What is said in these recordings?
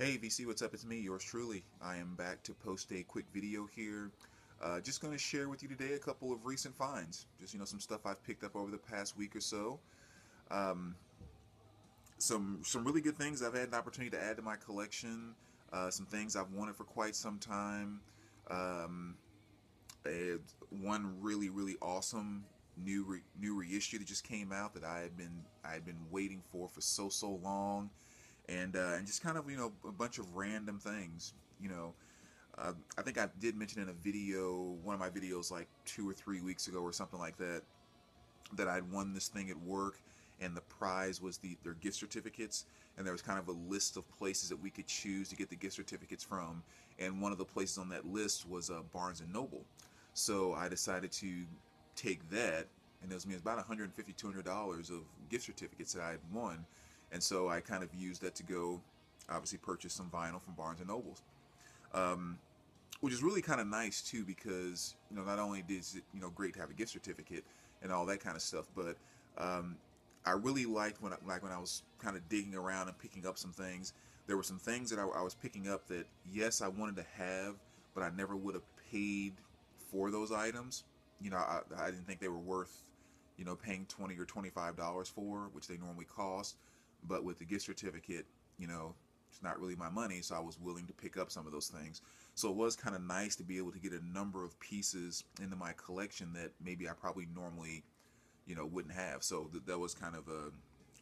Hey VC, what's up? It's me, yours truly. I am back to post a quick video here. Just going to share with you today a couple of recent finds. Just, some stuff I've picked up over the past week or so. Um, some really good things I've had an opportunity to add to my collection. Some things I've wanted for quite some time. Um, One really awesome new reissue that just came out that I had been waiting for so long, and just kind of a bunch of random things. You know, I think I did mention in a video, one of my videos like 2 or 3 weeks ago or something like that, that I'd won this thing at work, and the prize was their gift certificates, and there was kind of a list of places that we could choose to get the gift certificates from, and one of the places on that list was Barnes and Noble. So I decided to take that, and it was about $150, $200 of gift certificates that I had won, and so I kind of used that to go, obviously, purchase some vinyl from Barnes and Nobles. Um, which is really kind of nice too, because not only is it great to have a gift certificate and all that kind of stuff, but um, I really liked when I was kind of digging around and picking up some things. There were some things that I was picking up that, yes, I wanted to have, but I never would have paid for those items. I didn't think they were worth paying $20 or $25 for, which they normally cost. But with the gift certificate, it's not really my money, so I was willing to pick up some of those things. So it was kind of nice to be able to get a number of pieces into my collection that maybe I probably normally, wouldn't have. So that was kind of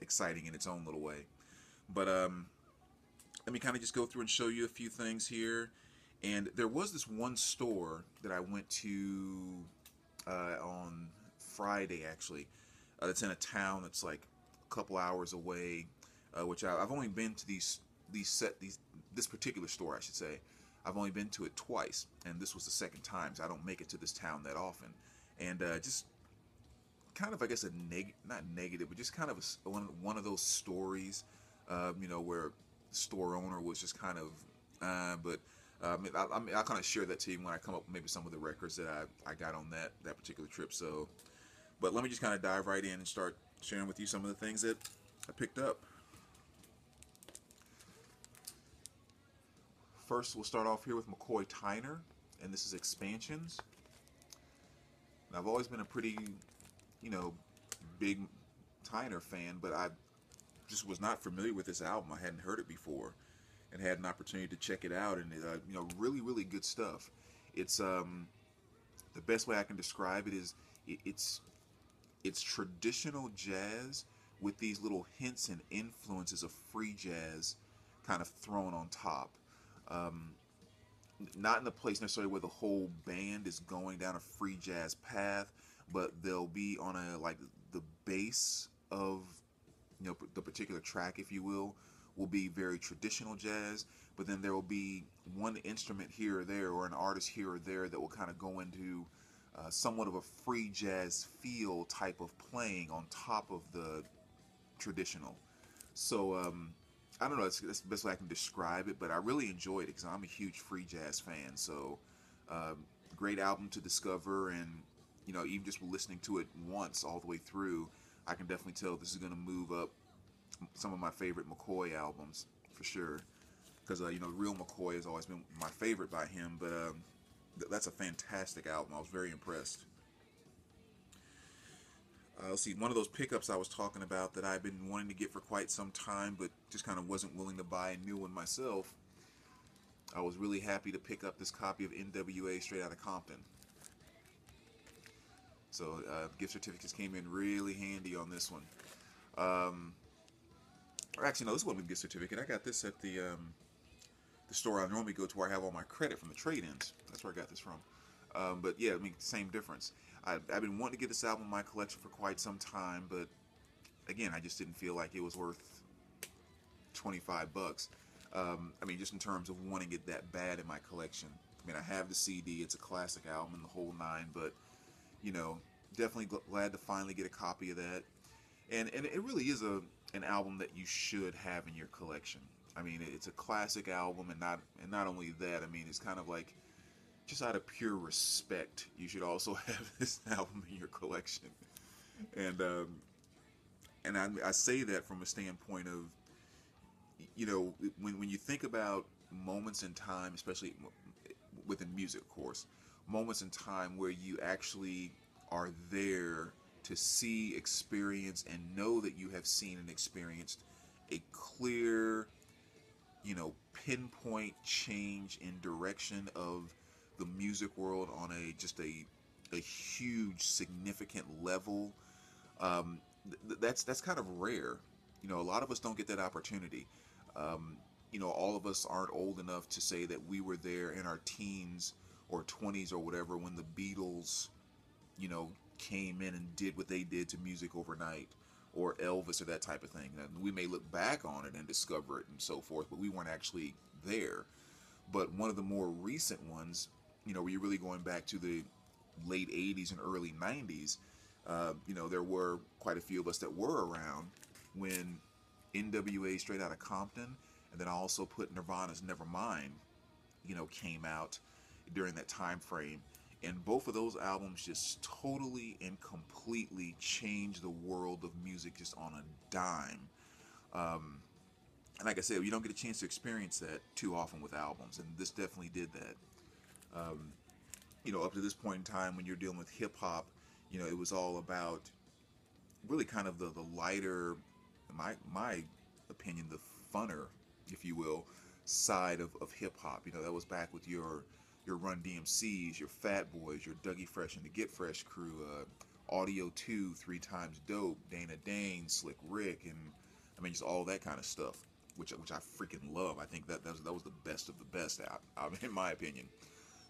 exciting in its own little way. But let me kind of just go through and show you a few things here. And there was this one store that I went to on Friday, actually. That's in a town that's like a couple hours away, which I've only been to this particular store, I should say. I've only been to it twice, and this was the second time. So I don't make it to this town that often, and just kind of, I guess, not negative, but just kind of one of those stories, where the store owner was just kind of, but. I'll kind of share that to you when I come up with maybe some of the records that I got on that particular trip. So, but let me just kind of dive right in and start sharing with you some of the things that I picked up. First, we'll start off here with McCoy Tyner, and this is Expansions. And I've always been a pretty, you know, big Tyner fan, but I just was not familiar with this album. I hadn't heard it before, and had an opportunity to check it out, and really good stuff. It's the best way I can describe it is it's traditional jazz with these little hints and influences of free jazz kind of thrown on top. Um, Not in the place necessarily where the whole band is going down a free jazz path, but they'll be on a, like, the bass of the particular track, if you will be very traditional jazz, but then there will be one instrument here or there, or an artist here or there, that will kind of go into somewhat of a free jazz feel type of playing on top of the traditional. So I don't know, that's the best way I can describe it, but I really enjoyed it because I'm a huge free jazz fan. So great album to discover, and even just listening to it once all the way through, I can definitely tell this is going to move up some of my favorite McCoy albums for sure. Because Real McCoy has always been my favorite by him, but that's a fantastic album. I was very impressed. Let's see, one of those pickups I was talking about that I've been wanting to get for quite some time, but just kind of wasn't willing to buy a new one myself. I was really happy to pick up this copy of NWA Straight Outta Compton. So gift certificates came in really handy on this one. Or actually, no, this wasn't a gift certificate. I got this at the store I normally go to, where I have all my credit from the trade-ins. That's where I got this from. But yeah, I mean, same difference. I've been wanting to get this album in my collection for quite some time, but again, I just didn't feel like it was worth 25 bucks. I mean, just in terms of wanting it that bad in my collection. I mean, I have the CD. It's a classic album in the whole nine, but definitely glad to finally get a copy of that. And it really is an album that you should have in your collection. I mean, it's a classic album, and not only that. I mean, it's kind of like, just out of pure respect, you should also have this album in your collection. And I say that from a standpoint of, you know, when you think about moments in time, especially within music, of course, moments in time where you actually are there to see, experience, and know that you have seen and experienced a clear, you know, pinpoint change in direction of the music world on a just a huge, significant level. That's kind of rare. You know, a lot of us don't get that opportunity. Um, you know, all of us aren't old enough to say that we were there in our teens or 20s or whatever when the Beatles, you know, came in and did what they did to music overnight, or Elvis or that type of thing. And we may look back on it and discover it and so forth, but we weren't actually there. But one of the more recent ones, you know, where you're really going back to the late 80s and early 90s, you know, there were quite a few of us that were around when NWA Straight Outta Compton, and then I also put Nirvana's Nevermind, you know, came out during that time frame. And both of those albums just totally and completely changed the world of music just on a dime. Um, and like I said, you don't get a chance to experience that too often with albums, and this definitely did that. Um, you know, up to this point in time, when you're dealing with hip hop, you know, it was all about really kind of the lighter, my opinion, the funner, if you will, side of hip hop. You know, that was back with your Run DMCs, your Fat Boys, your Dougie Fresh and the Get Fresh crew, Audio 2, Three Times Dope, Dana Dane, Slick Rick, and I mean just all that kind of stuff, which I freaking love. I think that was the best of the best out in my opinion.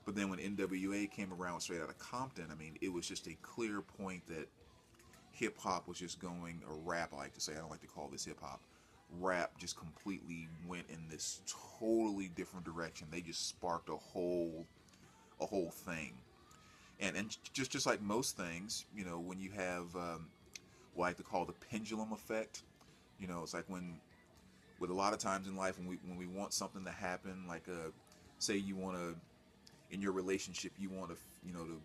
But then when NWA came around Straight Outta Compton, I mean it was just a clear point that hip hop was just going, or rap I like to say, I don't like to call this hip hop. Rap just completely went in this totally different direction. They just sparked a whole thing. And just like most things, you know, when you have what I like to call the pendulum effect, you know, it's like when with a lot of times in life when we want something to happen, like say you want to in your relationship you want to, you know, to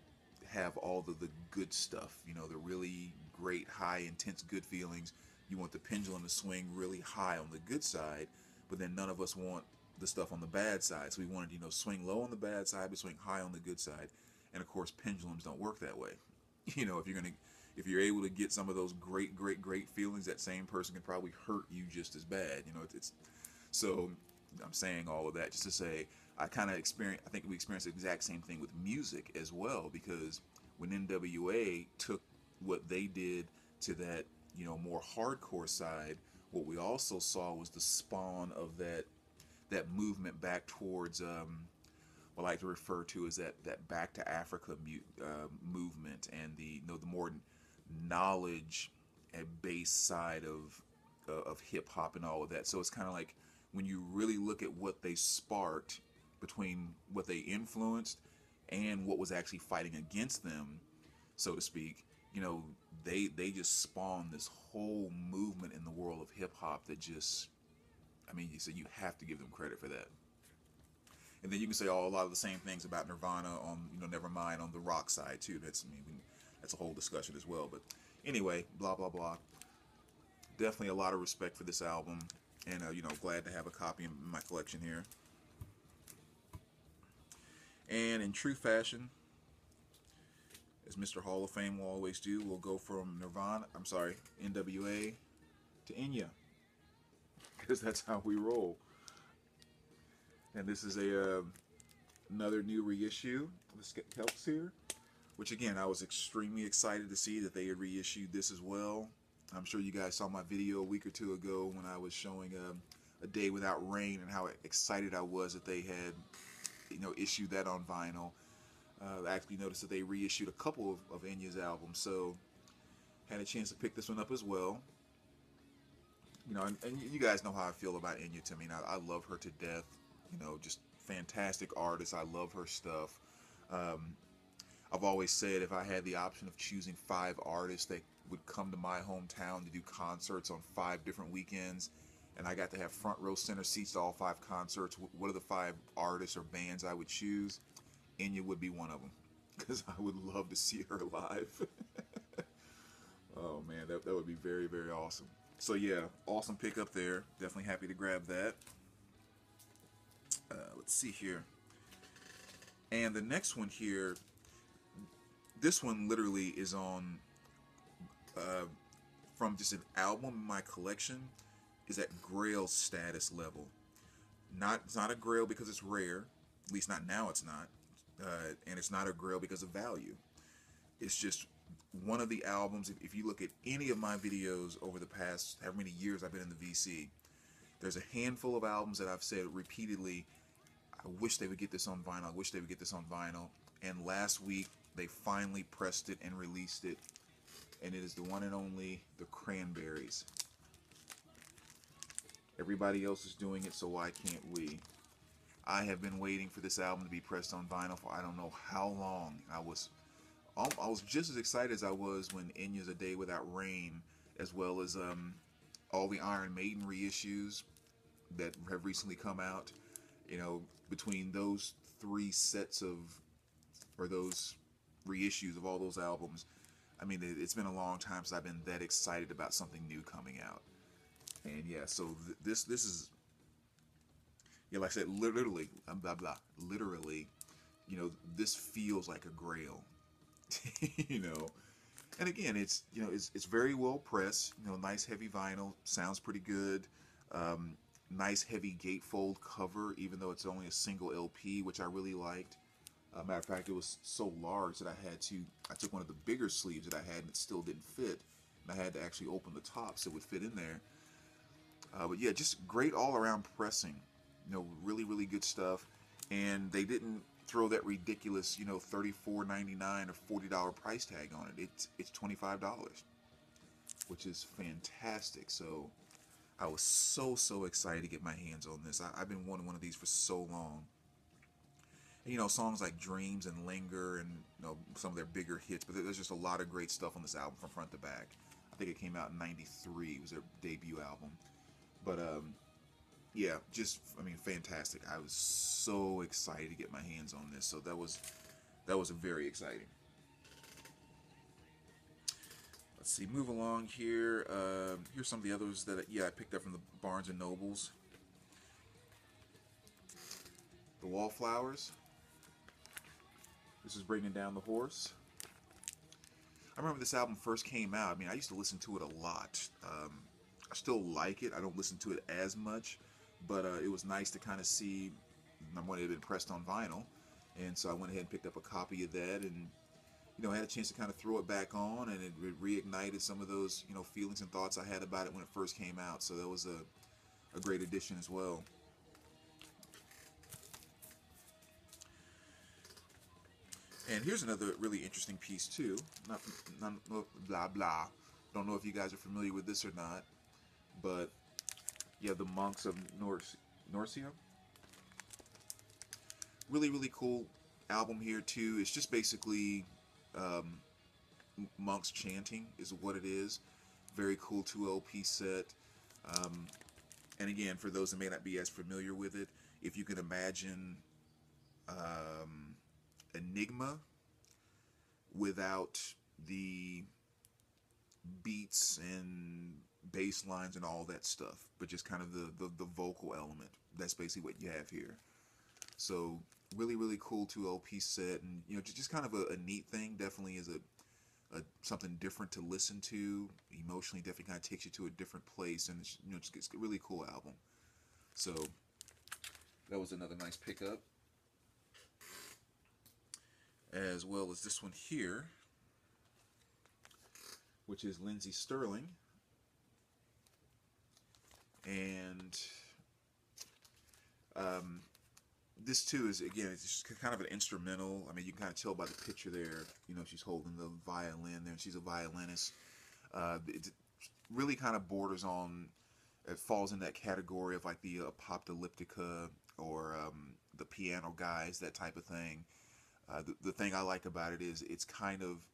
have all the good stuff, you know, the really great high intense good feelings. You want the pendulum to swing really high on the good side, but then none of us want the stuff on the bad side. So we wanted, you know, swing low on the bad side, but swing high on the good side. And of course, pendulums don't work that way. You know, if you're able to get some of those great feelings, that same person can probably hurt you just as bad. You know, it's so I'm saying all of that just to say I kind of experience. I think we experienced the exact same thing with music as well, because when NWA took what they did to that, you know, more hardcore side, what we also saw was the spawn of that movement back towards what I like to refer to as that back to Africa movement, and the, you know, the more knowledge and base side of hip hop and all of that. So it's kind of like when you really look at what they sparked between what they influenced and what was actually fighting against them, so to speak, you know, they just spawned this whole movement in the world of hip hop that just, I mean, so you have to give them credit for that. And then you can say a lot of the same things about Nirvana on, you know, Nevermind on the rock side too. That's, I mean, that's a whole discussion as well. But anyway, blah blah blah. Definitely a lot of respect for this album, and you know, glad to have a copy in my collection here. And in true fashion, as Mr. Hall of Fame will always do, we'll go from NWA to Enya, because that's how we roll. And this is another new reissue of the Scalps Fear, which again I was extremely excited to see that they had reissued this as well. I'm sure you guys saw my video a week or two ago when I was showing a Day Without Rain and how excited I was that they had, you know, issued that on vinyl. I actually noticed that they reissued a couple of Enya's albums, so had a chance to pick this one up as well. You know, and you guys know how I feel about Enya. To me, I love her to death. You know, just fantastic artist. I love her stuff. I've always said if I had the option of choosing 5 artists that would come to my hometown to do concerts on 5 different weekends, and I got to have front row center seats to all 5 concerts, what are the 5 artists or bands I would choose? Enya would be one of them, because I would love to see her live. Oh man, that would be very, very awesome. So yeah, awesome pickup there. Definitely happy to grab that. Let's see here. And the next one here, this one literally is on uh, from just an album in my collection, is at Grail status level. It's not a Grail because it's rare, at least not now. It's not, and it's not a Grail because of value. It's just one of the albums. If you look at any of my videos over the past however many years I've been in the VC, there's a handful of albums that I've said repeatedly, I wish they would get this on vinyl. I wish they would get this on vinyl. And last week they finally pressed it and released it, and it is the one and only the Cranberries. Everybody else is doing it, so why can't we? I have been waiting for this album to be pressed on vinyl for I don't know how long. I was just as excited as I was when Enya's A Day Without Rain, as well as all the Iron Maiden reissues that have recently come out. You know, between those three sets of, or those reissues of all those albums, I mean, it's been a long time since I've been that excited about something new coming out. And yeah, so this is, yeah, like I said, literally, blah blah, literally, you know, this feels like a Grail, you know. And again, it's, you know, it's very well pressed, you know, nice heavy vinyl, sounds pretty good. Nice heavy gatefold cover, even though it's only a single LP, which I really liked. Matter of fact, it was so large that I took one of the bigger sleeves that I had and it still didn't fit. And I had to actually open the top so it would fit in there. But yeah, just great all around pressing. You know, really, really good stuff. And they didn't throw that ridiculous, you know, $34.99 or $40 price tag on it. It's $25, which is fantastic. So I was so excited to get my hands on this. I've been wanting one of these for so long. And, you know, songs like Dreams and Linger and, you know, some of their bigger hits, but there's just a lot of great stuff on this album from front to back. I think it came out in '93. It was their debut album. But yeah, just, I mean, fantastic. I was so excited to get my hands on this. So that was very exciting. Let's see, move along here. Here's some of the others that, yeah, I picked up from the Barnes & Nobles. The Wallflowers. This is Bringing Down the Horse. I remember this album first came out. I mean, I used to listen to it a lot. I still like it. I don't listen to it as much, but it was nice to kind of see when it had been pressed on vinyl. And so I went ahead and picked up a copy of that, and you know, I had a chance to kind of throw it back on, and it reignited some of those, you know, feelings and thoughts I had about it when it first came out. So that was a great addition as well. And here's another really interesting piece too. Not blah blah. Don't know if you guys are familiar with this or not, but yeah, the Monks of Norcia. Really, really cool album here too. It's just basically monks chanting is what it is. Very cool 2 LP set. And again, for those that may not be as familiar with it, if you can imagine Enigma without the beats and bass lines and all that stuff, but just kind of the vocal element. That's basically what you have here. So really, really cool 2 LP set, and you know, just kind of a neat thing. Definitely is a something different to listen to. Emotionally, definitely kind of takes you to a different place, and it's, you know, it's a really cool album. So that was another nice pickup, as well as this one here, which is Lindsey Stirling. And this too is, again, it's just kind of an instrumental. I mean, you can kind of tell by the picture there, you know, she's holding the violin there, and she's a violinist. It really kind of borders on, it falls in that category of like the Apocalyptica or the Piano Guys, that type of thing. The thing I like about it is it's kind of,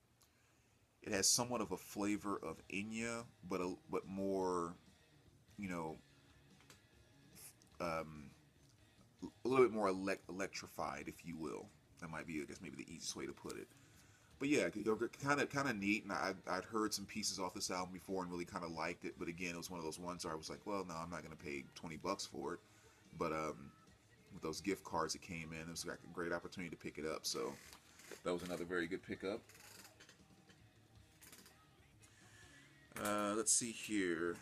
it has somewhat of a flavor of Enya, but more, you know, a little bit more electrified, if you will. That might be, I guess, maybe the easiest way to put it. But yeah, kind of neat, and I'd heard some pieces off this album before and really kind of liked it. But again, it was one of those ones where I was like, well, no, I'm not gonna pay $20 for it. But with those gift cards that came in, it was like a great opportunity to pick it up. So that was another very good pickup. Let's see here.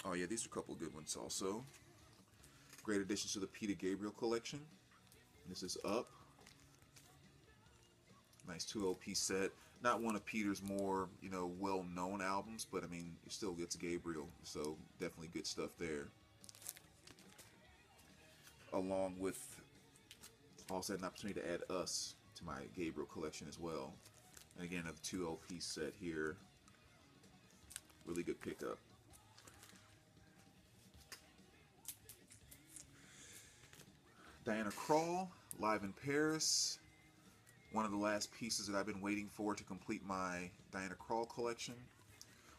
Oh yeah, these are a couple of good ones also. Great additions to the Peter Gabriel collection. This is Up. Nice 2 LP set. Not one of Peter's more, well-known albums, but I mean, it still gets Gabriel, so definitely good stuff there. Along with, also had an opportunity to add Us to my Gabriel collection as well. And again, a 2 LP set here. Really good pickup. Diana Krall, live in Paris. One of the last pieces that I've been waiting for to complete my Diana Krall collection.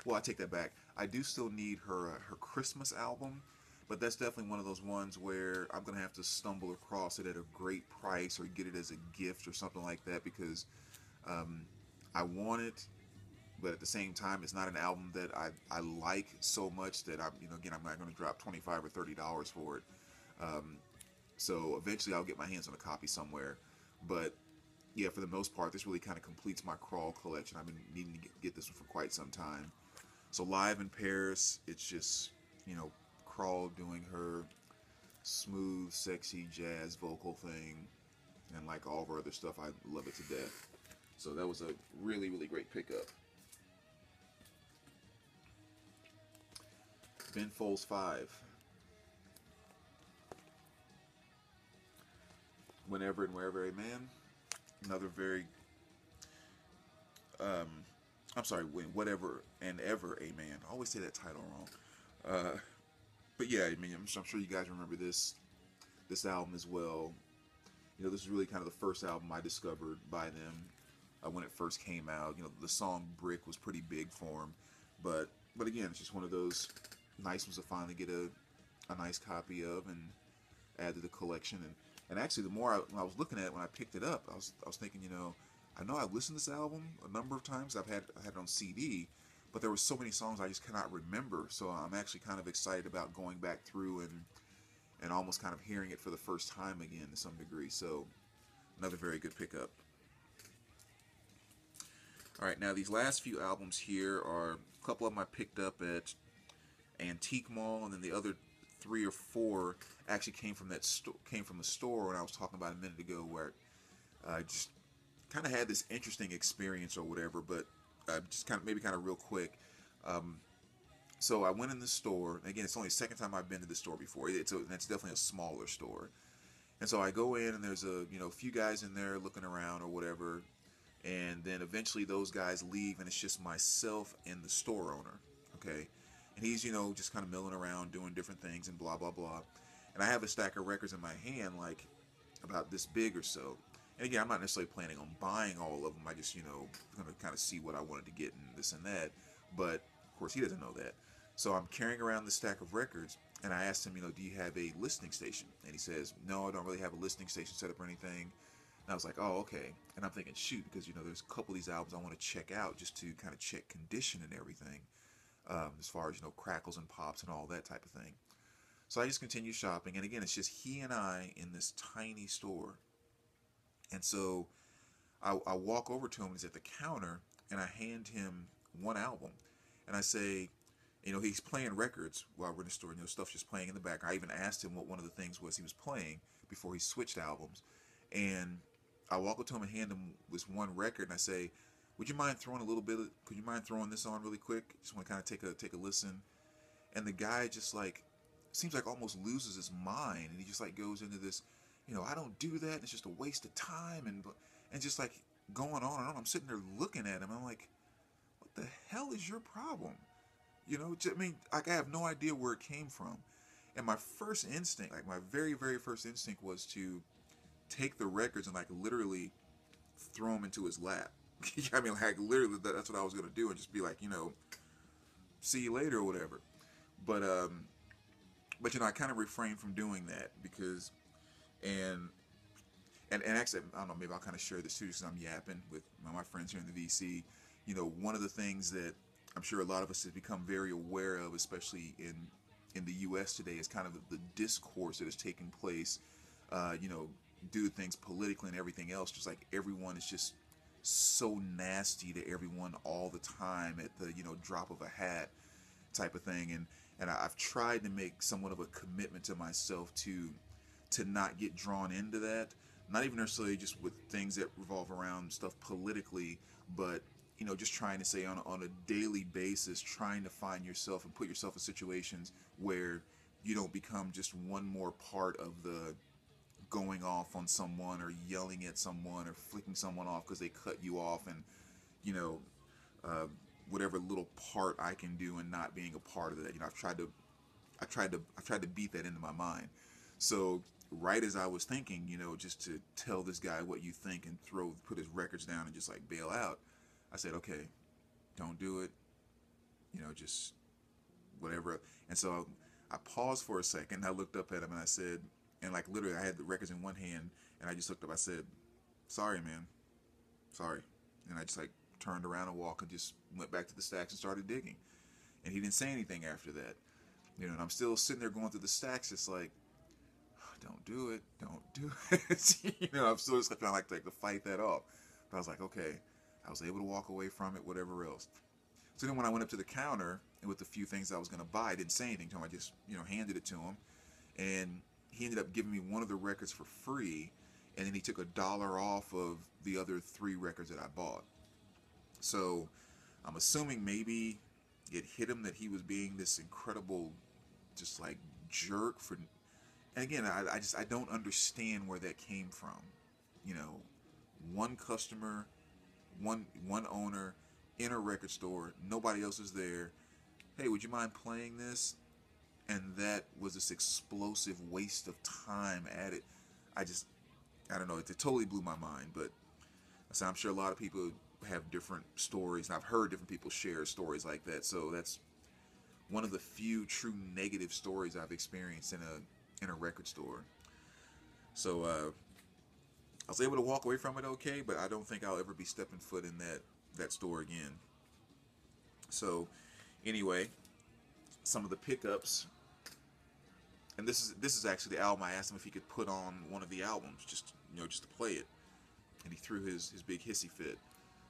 Well, I take that back. I do still need her Christmas album, but that's definitely one of those ones where I'm going to have to stumble across it at a great price or get it as a gift or something like that, because I want it, but at the same time, it's not an album that I like so much that I'm not going to drop $25 or $30 for it. So eventually I'll get my hands on a copy somewhere. But yeah, for the most part, this really kind of completes my Krall collection. I've been needing to get this one for quite some time. So live in Paris, it's just, Krall doing her smooth, sexy jazz vocal thing. And like all of her other stuff, I love it to death. So that was a really, really great pickup. Ben Folds 5. Whenever and Wherever a Man. Another very, Whatever and Ever a Man. I always say that title wrong. But yeah, I mean, I'm sure you guys remember this album as well. This is really kind of the first album I discovered by them when it first came out. The song Brick was pretty big for them. But again, it's just one of those nice ones to finally get a nice copy of and add to the collection. And actually, the more when I was looking at it when I picked it up, I was thinking, I know I've listened to this album a number of times. I had it on CD, but there were so many songs I just cannot remember. So I'm actually kind of excited about going back through and almost kind of hearing it for the first time again to some degree. So another very good pickup. All right, now these last few albums here are a couple of them I picked up at Antique Mall, and then the other 3 or 4 actually came from the store when I was talking about a minute ago, where I just kind of had this interesting experience or whatever. But just kind of real quick. So I went in the store. Again, it's only the second time I've been to the store before. It's definitely a smaller store. And so I go in, and there's a few guys in there looking around or whatever. And then eventually those guys leave, and it's just myself and the store owner. Okay. And he's, just kind of milling around doing different things and blah, blah, blah. And I have a stack of records in my hand, like about this big or so. And again, I'm not necessarily planning on buying all of them. I just, going to kind of see what I wanted to get and this and that. But, of course, he doesn't know that. So I'm carrying around this stack of records, and I asked him, do you have a listening station? And he says, no, I don't really have a listening station set up or anything. And I was like, oh, okay. And I'm thinking, shoot, because, there's a couple of these albums I want to check out just to kind of check condition and everything. As far as, crackles and pops and all that type of thing. So I just continue shopping. And again, it's just he and I in this tiny store. And so I walk over to him. He's at the counter. And I hand him one album. And I say, he's playing records while we're in the store. Stuff's just playing in the back. I even asked him what one of the things was he was playing before he switched albums. And I walk up to him and hand him this one record. And I say, could you mind throwing this on really quick? Just want to kind of take a listen. And the guy just seems like almost loses his mind, and he just goes into this, I don't do that. It's just a waste of time, and just going on and on. I'm sitting there looking at him. I'm like, what the hell is your problem? I have no idea where it came from. And my first instinct, my very, very first instinct, was to take the records and literally throw them into his lap. Literally, that's what I was going to do, and just be like, see you later or whatever. But I kind of refrained from doing that because, and and actually, I don't know, maybe I'll kind of share this too, because I'm yapping with my friends here in the VC. You know, one of the things that I'm sure a lot of us have become very aware of, especially in the U.S. today, is kind of the discourse that is taking place. You know, due to things politically and everything else, just like everyone is just so nasty to everyone all the time at the, you know, drop of a hat type of thing. And I've tried to make somewhat of a commitment to myself to not get drawn into that. Not even necessarily just with things that revolve around stuff politically, but you know, just trying to say on a daily basis, trying to find yourself and put yourself in situations where you don't become just one more part of the going off on someone or yelling at someone or flicking someone off because they cut you off, and you know, uh, whatever little part I can do and not being a part of that. You know, I've tried to beat that into my mind. So right as I was thinking, you know, just to tell this guy what you think and put his records down and just like bail out, I said, okay, don't do it. You know, just whatever. And so I paused for a second. I looked up at him and I said, and like literally I had the records in one hand and I just looked up. I said, sorry, man. Sorry. And I just like turned around and walked and just went back to the stacks and started digging. And he didn't say anything after that. You know, and I'm still sitting there going through the stacks, just like, don't do it, don't do it. You know, I'm still just trying to fight that off. But I was like, okay, I was able to walk away from it, whatever else. So then when I went up to the counter and with the few things I was going to buy, I didn't say anything to him. I just, you know, handed it to him. And he ended up giving me one of the records for free. And then he took $1 off of the other 3 records that I bought. So I'm assuming maybe it hit him that he was being this incredible, just like jerk for. And again, I don't understand where that came from. You know, one customer, one owner in a record store, nobody else is there. Hey, would you mind playing this? And that was this explosive waste of time added. I don't know, it totally blew my mind. But I'm sure a lot of people have different stories, and I've heard different people share stories like that. So that's one of the few true negative stories I've experienced in a record store. So I was able to walk away from it okay, but I don't think I'll ever be stepping foot in that store again. So anyway, some of the pickups, and this is actually the album I asked him if he could put on one of the albums, just to play it, and he threw his big hissy fit.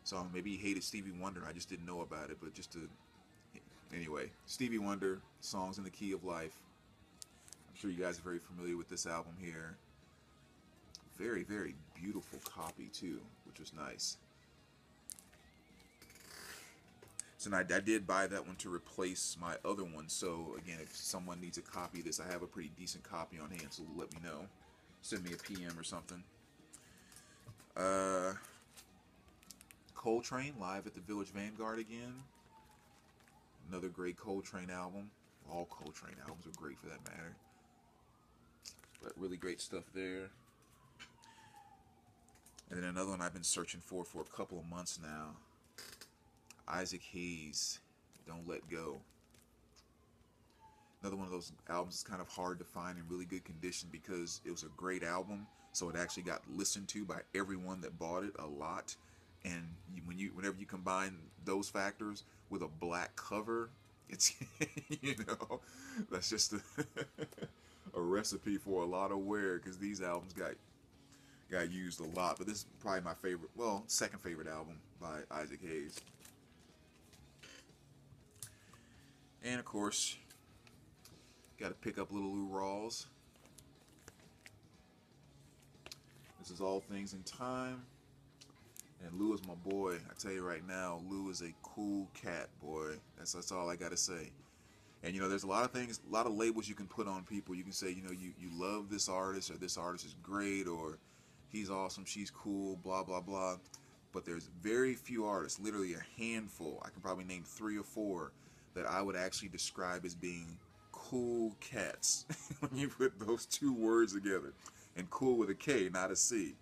So maybe he hated Stevie Wonder, I just didn't know about it, but anyway, Stevie Wonder, Songs in the Key of Life. I'm sure you guys are very familiar with this album here. Very, very beautiful copy too, which was nice. So I did buy that one to replace my other one. So again, if someone needs a copy of this, I have a pretty decent copy on hand, so let me know. Send me a PM or something. Coltrane, live at the Village Vanguard again. Another great Coltrane album. All Coltrane albums are great for that matter. But really great stuff there. And then another one I've been searching for a couple of months now. Isaac Hayes, Don't Let Go. Another one of those albums that's kind of hard to find in really good condition because it was a great album, so it actually got listened to by everyone that bought it a lot. And whenever you combine those factors with a black cover, it's that's just a recipe for a lot of wear, because these albums got used a lot. But this is probably my favorite, well, second favorite album by Isaac Hayes. And of course, got to pick up little Lou Rawls. This is All Things in Time. And Lou is my boy. I tell you right now, Lou is a cool cat, boy. That's all I got to say. And there's a lot of things, a lot of labels you can put on people. You can say, you love this artist, or this artist is great, or he's awesome, she's cool, blah, blah, blah. But there's very few artists, literally a handful. I can probably name 3 or 4 that I would actually describe as being cool cats. When you put those 2 words together. And cool with a K, not a C.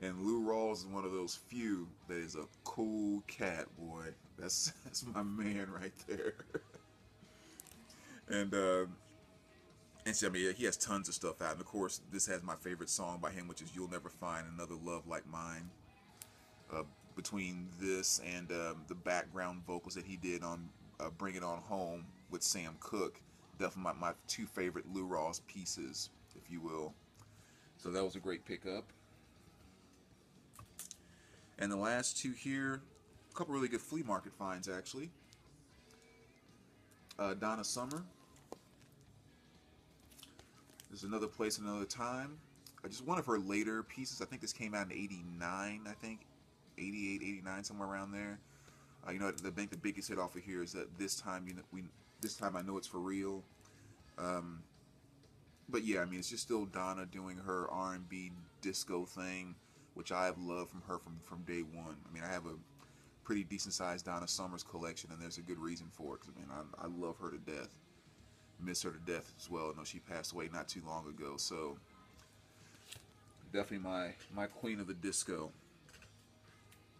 And Lou Rawls is one of those few that is a cool cat, boy. That's my man right there. And I mean, he has tons of stuff out, and of course, this has my favorite song by him, which is "You'll Never Find Another Love Like Mine." Uh, Between this and the background vocals that he did on "Bring It On Home" with Sam Cooke, definitely my two favorite Lou Rawls pieces, if you will. So that was a great pickup. And the last two here, a couple really good flea market finds actually. Donna Summer. There's Another Place, Another Time. Just one of her later pieces. I think this came out in '89, I think. 88, 89, somewhere around there. You know, I think the biggest hit off of here is that This Time, This Time I Know It's For Real. But yeah, I mean, it's just still Donna doing her R&B disco thing, which I have loved from her from day one. I mean, I have a pretty decent sized Donna Summers collection, and there's a good reason for it. Cause I mean, I love her to death. Miss her to death as well. I know she passed away not too long ago, so definitely my queen of the disco.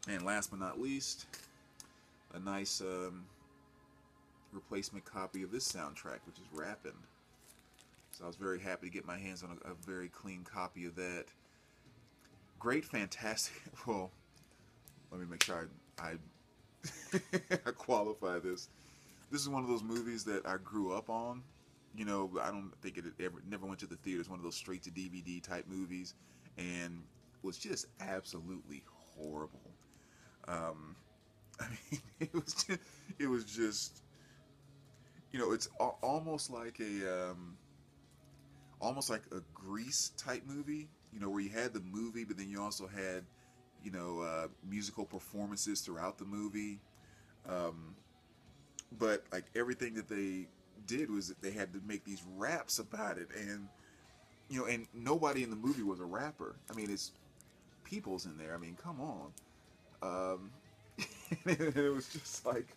And last but not least, a nice replacement copy of this soundtrack, which is Rappin'. So I was very happy to get my hands on a very clean copy of that. Great, fantastic. Well, let me make sure I I qualify this. This is one of those movies that I grew up on. You know, I don't think it never went to the theaters. One of those straight to DVD type movies, and was just absolutely horrible. I mean, it was just, you know, it's almost like a Grease type movie. You know, where you had the movie, but then you also had, you know, musical performances throughout the movie. But like everything that they did was that they had to make these raps about it, and you know, and nobody in the movie was a rapper. I mean, it's People's in there. I mean, come on. It was just like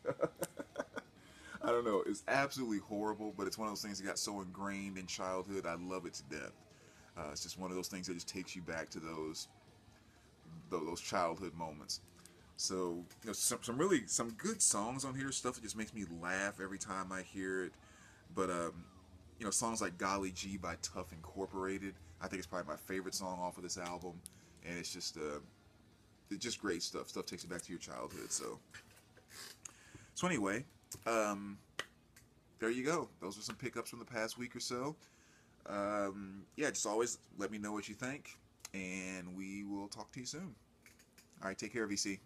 I don't know. It's absolutely horrible, but it's one of those things that got so ingrained in childhood. I love it to death. It's just one of those things that just takes you back to those childhood moments. So, you know, some good songs on here, stuff that just makes me laugh every time I hear it. But you know, songs like "Golly G" by Tough Incorporated, I think it's probably my favorite song off of this album, and it's just great stuff. Stuff takes you back to your childhood. So anyway, there you go. Those are some pickups from the past week or so. Yeah, just always let me know what you think, and we will talk to you soon. All right, take care, VC.